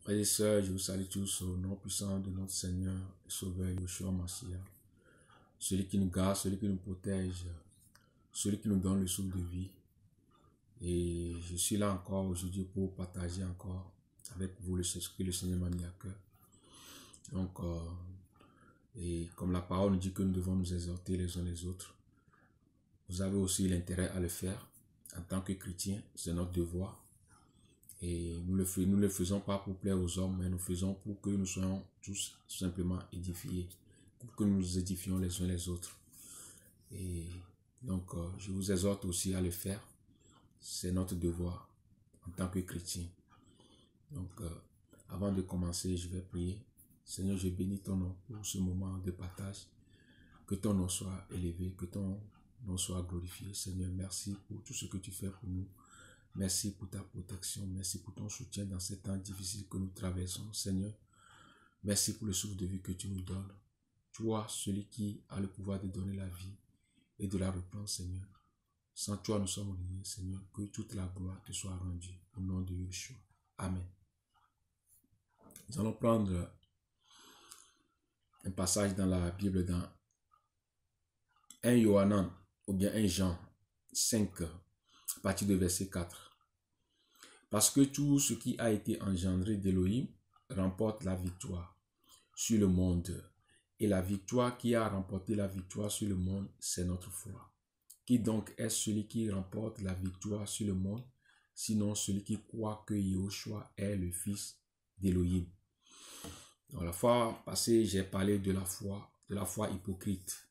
Frères et sœurs, je vous salue tous au nom puissant de notre Seigneur et Sauveur Yeshua Mashiach. Celui qui nous garde, celui qui nous protège, celui qui nous donne le souffle de vie. Et je suis là encore aujourd'hui pour partager encore avec vous ce que le Seigneur m'a mis à cœur. Donc, et comme la parole nous dit que nous devons nous exhorter les uns les autres, vous avez aussi l'intérêt à le faire en tant que chrétien, c'est notre devoir. Et nous le faisons pas pour plaire aux hommes, mais nous faisons pour que nous soyons tous simplement édifiés, pour que nous nous édifions les uns les autres. Et donc, je vous exhorte aussi à le faire. C'est notre devoir en tant que chrétien. Donc, avant de commencer, je vais prier. Seigneur, je bénis ton nom pour ce moment de partage. Que ton nom soit élevé, que ton nom soit glorifié. Seigneur, merci pour tout ce que tu fais pour nous. Merci pour ta protection, merci pour ton soutien dans ces temps difficiles que nous traversons, Seigneur. Merci pour le souffle de vie que tu nous donnes. Toi, celui qui a le pouvoir de donner la vie et de la reprendre, Seigneur. Sans toi, nous sommes liés, Seigneur. Que toute la gloire te soit rendue au nom de Yeshua. Amen. Nous allons prendre un passage dans la Bible dans 1 Yohanan ou bien 1 Jean 5, à partir de verset 4. Parce que tout ce qui a été engendré d'Élohim remporte la victoire sur le monde. Et la victoire qui a remporté la victoire sur le monde, c'est notre foi. Qui donc est celui qui remporte la victoire sur le monde, sinon celui qui croit que Yahushua est le Fils d'Élohim. Dans la fois passée, j'ai parlé de la foi hypocrite.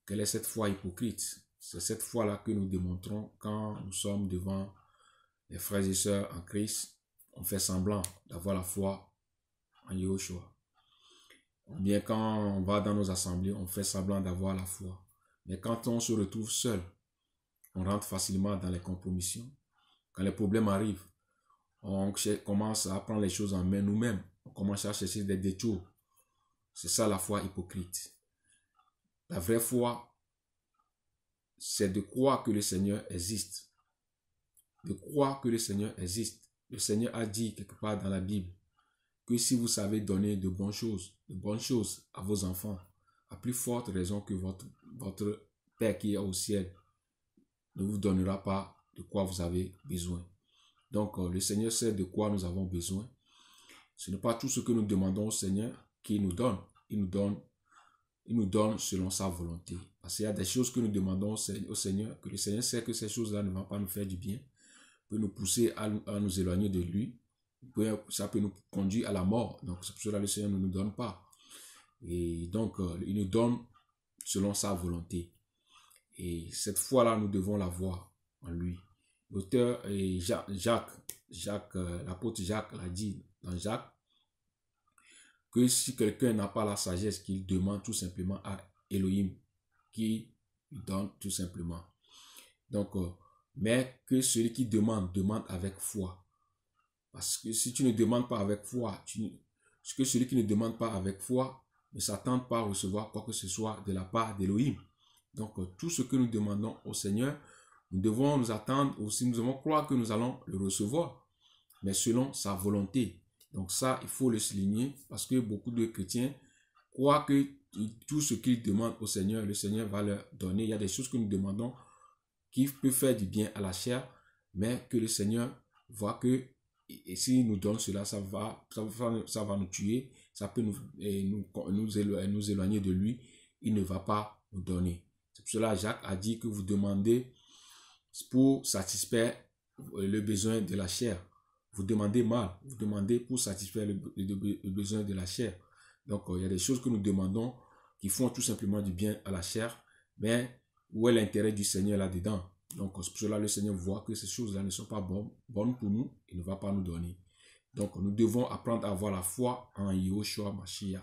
Quelle est cette foi hypocrite? C'est cette foi-là que nous démontrons quand nous sommes devant les frères et sœurs en Christ. On fait semblant d'avoir la foi en Yahushua. Ou bien quand on va dans nos assemblées, on fait semblant d'avoir la foi. Mais quand on se retrouve seul, on rentre facilement dans les compromissions. Quand les problèmes arrivent, on commence à prendre les choses en main nous-mêmes. On commence à chercher des détours. C'est ça la foi hypocrite. La vraie foi, c'est de croire que le Seigneur existe. De croire que le Seigneur existe. Le Seigneur a dit quelque part dans la Bible que si vous savez donner de bonnes choses à vos enfants, à plus forte raison que votre Père qui est au ciel ne vous donnera pas de quoi vous avez besoin. Donc, le Seigneur sait de quoi nous avons besoin. Ce n'est pas tout ce que nous demandons au Seigneur qu'il nous donne. Il nous donne selon sa volonté. Parce qu'il y a des choses que nous demandons au Seigneur, que le Seigneur sait que ces choses-là ne vont pas nous faire du bien, peut nous pousser à nous éloigner de lui, ça peut nous conduire à la mort. Donc, c'est pour cela que le Seigneur ne nous donne pas. Et donc, il nous donne selon sa volonté. Et cette foi-là, nous devons l'avoir en lui. L'auteur, l'apôtre Jacques l'a dit dans Jacques, que si quelqu'un n'a pas la sagesse, qu'il demande tout simplement à Elohim, qui lui donne tout simplement. Donc, mais que celui qui demande avec foi. Parce que si tu ne demandes pas avec foi, que celui qui ne demande pas avec foi ne s'attend pas à recevoir quoi que ce soit de la part d'Elohim. Donc, tout ce que nous demandons au Seigneur, nous devons nous attendre aussi, nous devons croire que nous allons le recevoir, mais selon sa volonté. Donc ça, il faut le souligner parce que beaucoup de chrétiens croient que tout ce qu'ils demandent au Seigneur, le Seigneur va leur donner. Il y a des choses que nous demandons qui peuvent faire du bien à la chair, mais que le Seigneur voit que et s'il nous donne cela, ça va nous tuer, ça peut nous éloigner de lui. Il ne va pas nous donner. C'est pour cela Jacques a dit que vous demandez pour satisfaire le besoin de la chair. Vous demandez mal, vous demandez pour satisfaire le besoin de la chair. Donc, il y a des choses que nous demandons qui font tout simplement du bien à la chair, mais où est l'intérêt du Seigneur là-dedans? Donc, c'est pour cela que le Seigneur voit que ces choses-là ne sont pas bonnes pour nous, il ne va pas nous donner. Donc, nous devons apprendre à avoir la foi en Yahushua Mashiach.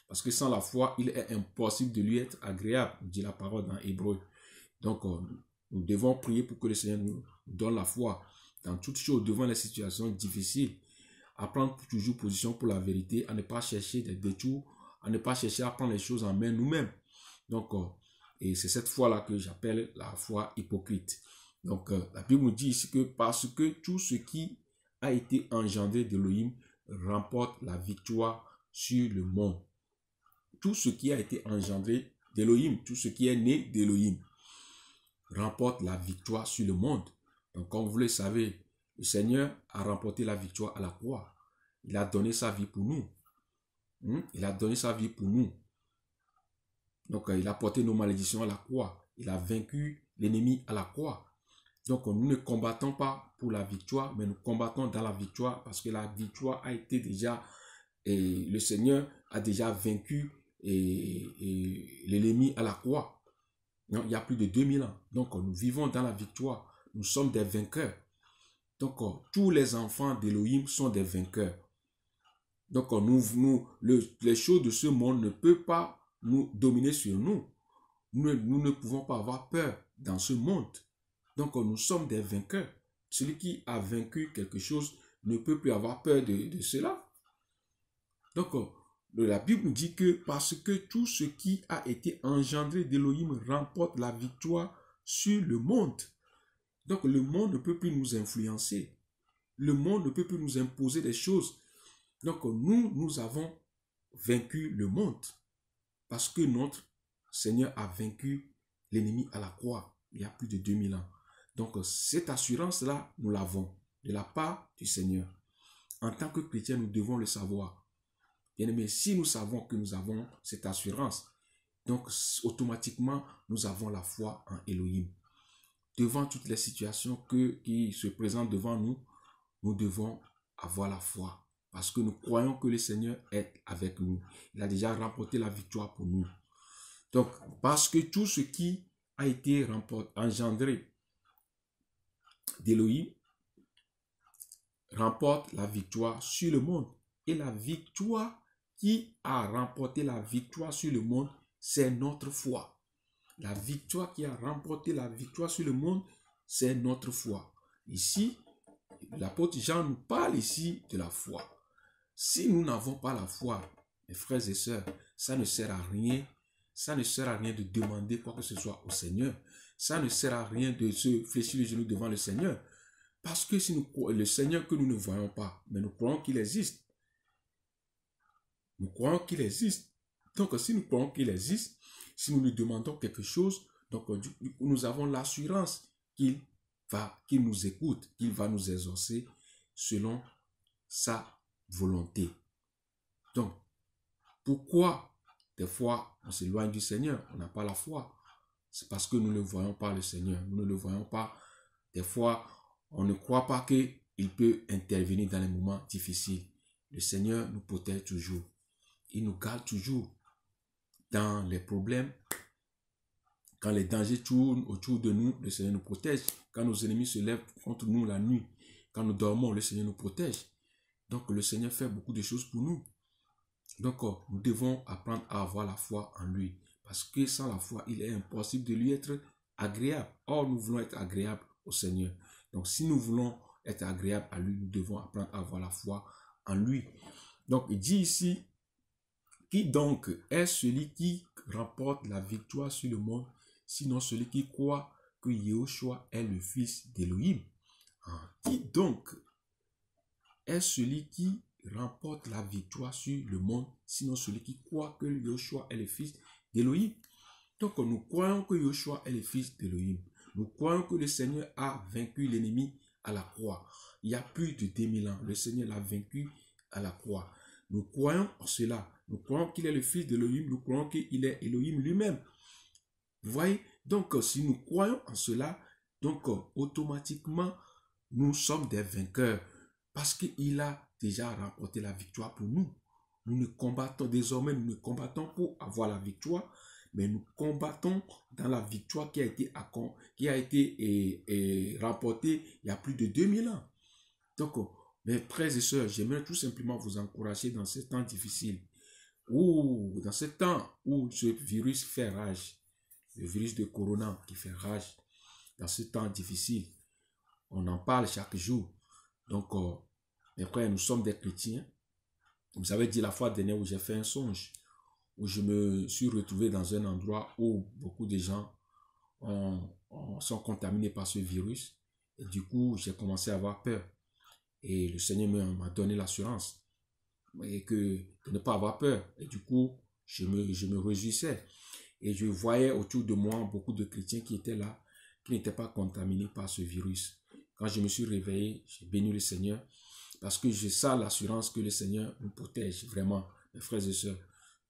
Parce que sans la foi, il est impossible de lui être agréable, dit la parole dans Hébreu. Donc, nous devons prier pour que le Seigneur nous donne la foi dans toutes choses, devant les situations difficiles, à prendre toujours position pour la vérité, à ne pas chercher des détours, à ne pas chercher à prendre les choses en main nous-mêmes. Donc, et c'est cette foi-là que j'appelle la foi hypocrite. Donc, la Bible nous dit ici que parce que tout ce qui a été engendré d'Élohim remporte la victoire sur le monde. Tout ce qui a été engendré d'Élohim, tout ce qui est né d'Élohim, remporte la victoire sur le monde. Donc, comme vous le savez, le Seigneur a remporté la victoire à la croix. Il a donné sa vie pour nous. Il a donné sa vie pour nous. Donc, il a porté nos malédictions à la croix. Il a vaincu l'ennemi à la croix. Donc, nous ne combattons pas pour la victoire, mais nous combattons dans la victoire parce que la victoire a été déjà, et le Seigneur a déjà vaincu l'ennemi à la croix. Il y a plus de 2000 ans. Donc, nous vivons dans la victoire. Nous sommes des vainqueurs. Donc, tous les enfants d'Élohim sont des vainqueurs. Donc, les choses de ce monde ne peuvent pas nous dominer sur nous. Nous ne pouvons pas avoir peur dans ce monde. Donc, nous sommes des vainqueurs. Celui qui a vaincu quelque chose ne peut plus avoir peur de cela. Donc, la Bible dit que parce que tout ce qui a été engendré d'Élohim remporte la victoire sur le monde. Donc, le monde ne peut plus nous influencer. Le monde ne peut plus nous imposer des choses. Donc, nous avons vaincu le monde parce que notre Seigneur a vaincu l'ennemi à la croix il y a plus de 2000 ans. Donc, cette assurance-là, nous l'avons de la part du Seigneur. En tant que chrétiens, nous devons le savoir. Bien-aimés, si nous savons que nous avons cette assurance, donc automatiquement, nous avons la foi en Élohim. Devant toutes les situations qui se présentent devant nous, nous devons avoir la foi. Parce que nous croyons que le Seigneur est avec nous. Il a déjà remporté la victoire pour nous. Donc, parce que tout ce qui a été engendré d'Élohim remporte la victoire sur le monde. Et la victoire qui a remporté la victoire sur le monde, c'est notre foi. La victoire qui a remporté la victoire sur le monde, c'est notre foi. Ici, l'apôtre Jean nous parle ici de la foi. Si nous n'avons pas la foi, mes frères et sœurs, ça ne sert à rien. Ça ne sert à rien de demander quoi que ce soit au Seigneur. Ça ne sert à rien de se fléchir les genoux devant le Seigneur. Parce que si le Seigneur que nous ne voyons pas, mais nous croyons qu'il existe. Nous croyons qu'il existe. Donc, si nous croyons qu'il existe, si nous lui demandons quelque chose, donc nous avons l'assurance qu'il nous écoute, qu'il va nous exaucer selon sa volonté. Donc, pourquoi des fois on s'éloigne du Seigneur, on n'a pas la foi? C'est parce que nous ne voyons pas le Seigneur, nous ne le voyons pas. Des fois, on ne croit pas qu'il peut intervenir dans les moments difficiles. Le Seigneur nous protège toujours. Il nous garde toujours dans les problèmes. Quand les dangers tournent autour de nous, le Seigneur nous protège. Quand nos ennemis se lèvent contre nous la nuit, quand nous dormons, le Seigneur nous protège. Donc, le Seigneur fait beaucoup de choses pour nous. Donc, nous devons apprendre à avoir la foi en lui. Parce que sans la foi, il est impossible de lui être agréable. Or, nous voulons être agréables au Seigneur. Donc, si nous voulons être agréables à lui, nous devons apprendre à avoir la foi en lui. Donc, il dit ici, qui donc est celui qui remporte la victoire sur le monde, sinon celui qui croit que Yahushua est le fils d'Élohim? Qui donc est celui qui remporte la victoire sur le monde, sinon celui qui croit que Yahushua est le fils d'Élohim? Donc, nous croyons que Yahushua est le fils d'Élohim. Nous croyons que le Seigneur a vaincu l'ennemi à la croix. Il y a plus de 2000 ans, le Seigneur l'a vaincu à la croix. Nous croyons en cela. Nous croyons qu'il est le fils d'Élohim. Nous croyons qu'il est Élohim lui-même. Vous voyez? Donc, si nous croyons en cela, donc automatiquement, nous sommes des vainqueurs. Parce qu'il a déjà remporté la victoire pour nous. Nous ne combattons désormais, nous ne combattons pour avoir la victoire, mais nous combattons dans la victoire qui a été remportée il y a plus de 2000 ans. Donc, mes frères et sœurs, j'aimerais tout simplement vous encourager dans ces temps difficiles, dans ce temps où ce virus fait rage, le virus de Corona qui fait rage, dans ce temps difficile, on en parle chaque jour. Donc, mes frères, nous sommes des chrétiens. Vous avez dit la fois dernière où j'ai fait un songe, où je me suis retrouvé dans un endroit où beaucoup de gens sont contaminés par ce virus. Et du coup, j'ai commencé à avoir peur. Et le Seigneur m'a donné l'assurance et de ne pas avoir peur. Et du coup, je me réjouissais. Et je voyais autour de moi beaucoup de chrétiens qui étaient là, qui n'étaient pas contaminés par ce virus. Quand je me suis réveillé, j'ai béni le Seigneur parce que j'ai ça l'assurance que le Seigneur nous protège vraiment, mes frères et sœurs.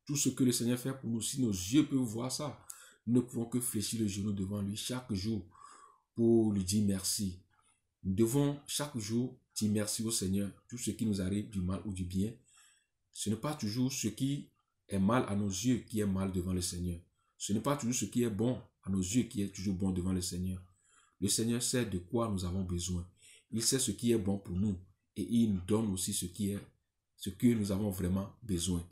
Tout ce que le Seigneur fait pour nous, si nos yeux peuvent voir ça, nous ne pouvons que fléchir le genou devant lui chaque jour pour lui dire merci. Nous devons chaque jour dire merci au Seigneur. Tout ce qui nous arrive, du mal ou du bien, ce n'est pas toujours ce qui est mal à nos yeux qui est mal devant le Seigneur. Ce n'est pas toujours ce qui est bon à nos yeux qui est toujours bon devant le Seigneur. Le Seigneur sait de quoi nous avons besoin. Il sait ce qui est bon pour nous et il nous donne aussi ce que nous avons vraiment besoin.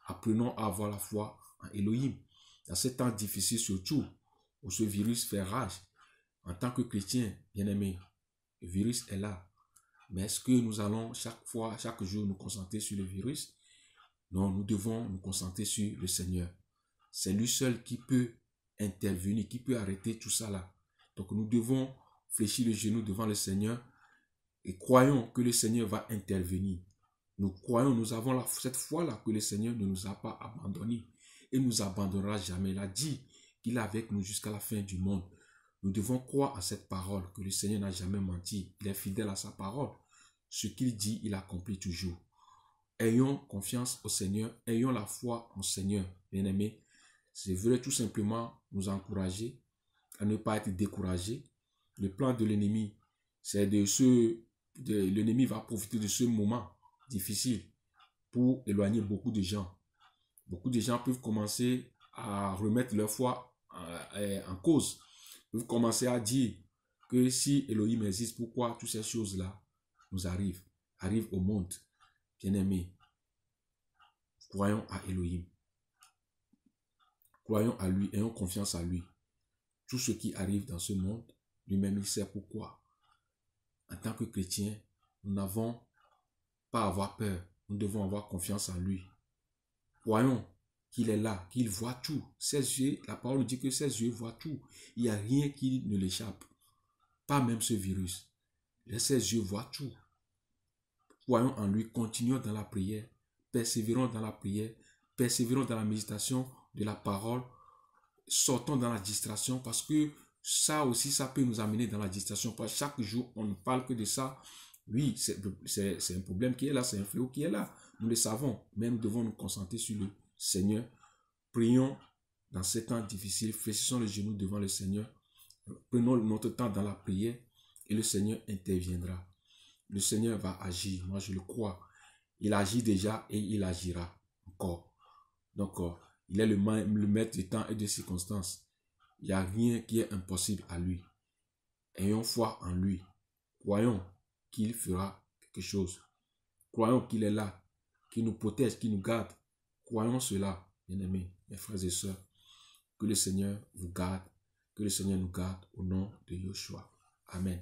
Apprenons à avoir la foi en Elohim. Dans ces temps difficiles surtout, où ce virus fait rage, en tant que chrétien, bien-aimé, le virus est là. Mais est-ce que nous allons chaque jour nous concentrer sur le virus? Non, nous devons nous concentrer sur le Seigneur. C'est lui seul qui peut intervenir, qui peut arrêter tout ça là. Donc nous devons fléchir le genou devant le Seigneur et croyons que le Seigneur va intervenir. Nous croyons, nous avons cette foi-là que le Seigneur ne nous a pas abandonnés et ne nous abandonnera jamais. Il a dit qu'il est avec nous jusqu'à la fin du monde. Nous devons croire à cette parole, que le Seigneur n'a jamais menti. Il est fidèle à sa parole. Ce qu'il dit, il accomplit toujours. Ayons confiance au Seigneur, ayons la foi au Seigneur, bien-aimés. Je voudrais tout simplement nous encourager à ne pas être découragés. Le plan de l'ennemi, c'est l'ennemi va profiter de ce moment difficile pour éloigner beaucoup de gens. Beaucoup de gens peuvent commencer à remettre leur foi en cause. Peuvent commencer à dire que si Elohim existe, pourquoi toutes ces choses-là nous arrivent au monde. Bien-aimés, croyons à Elohim. Croyons à lui, ayons confiance à lui. Tout ce qui arrive dans ce monde, lui-même, il sait pourquoi. En tant que chrétiens, nous n'avons pas à avoir peur. Nous devons avoir confiance en lui. Croyons qu'il est là, qu'il voit tout. Ses yeux, la parole nous dit que ses yeux voient tout. Il n'y a rien qui ne l'échappe. Pas même ce virus. Ses yeux voient tout. Croyons en lui, continuons dans la prière, persévérons dans la prière, persévérons dans la méditation de la parole, sortons dans la distraction parce que ça aussi, ça peut nous amener dans la distraction. Parce que chaque jour, on ne parle que de ça. Oui, c'est un problème qui est là, c'est un fléau qui est là. Nous le savons, mais nous devons nous concentrer sur le Seigneur. Prions dans ces temps difficiles, fléchissons les genoux devant le Seigneur. Prenons notre temps dans la prière et le Seigneur interviendra. Le Seigneur va agir, moi je le crois. Il agit déjà et il agira encore. Donc, il est le maître du temps et des circonstances. Il n'y a rien qui est impossible à lui. Ayons foi en lui. Croyons qu'il fera quelque chose. Croyons qu'il est là, qu'il nous protège, qu'il nous garde. Croyons cela, bien-aimés, mes frères et sœurs. Que le Seigneur vous garde, que le Seigneur nous garde au nom de Yeshua. Amen.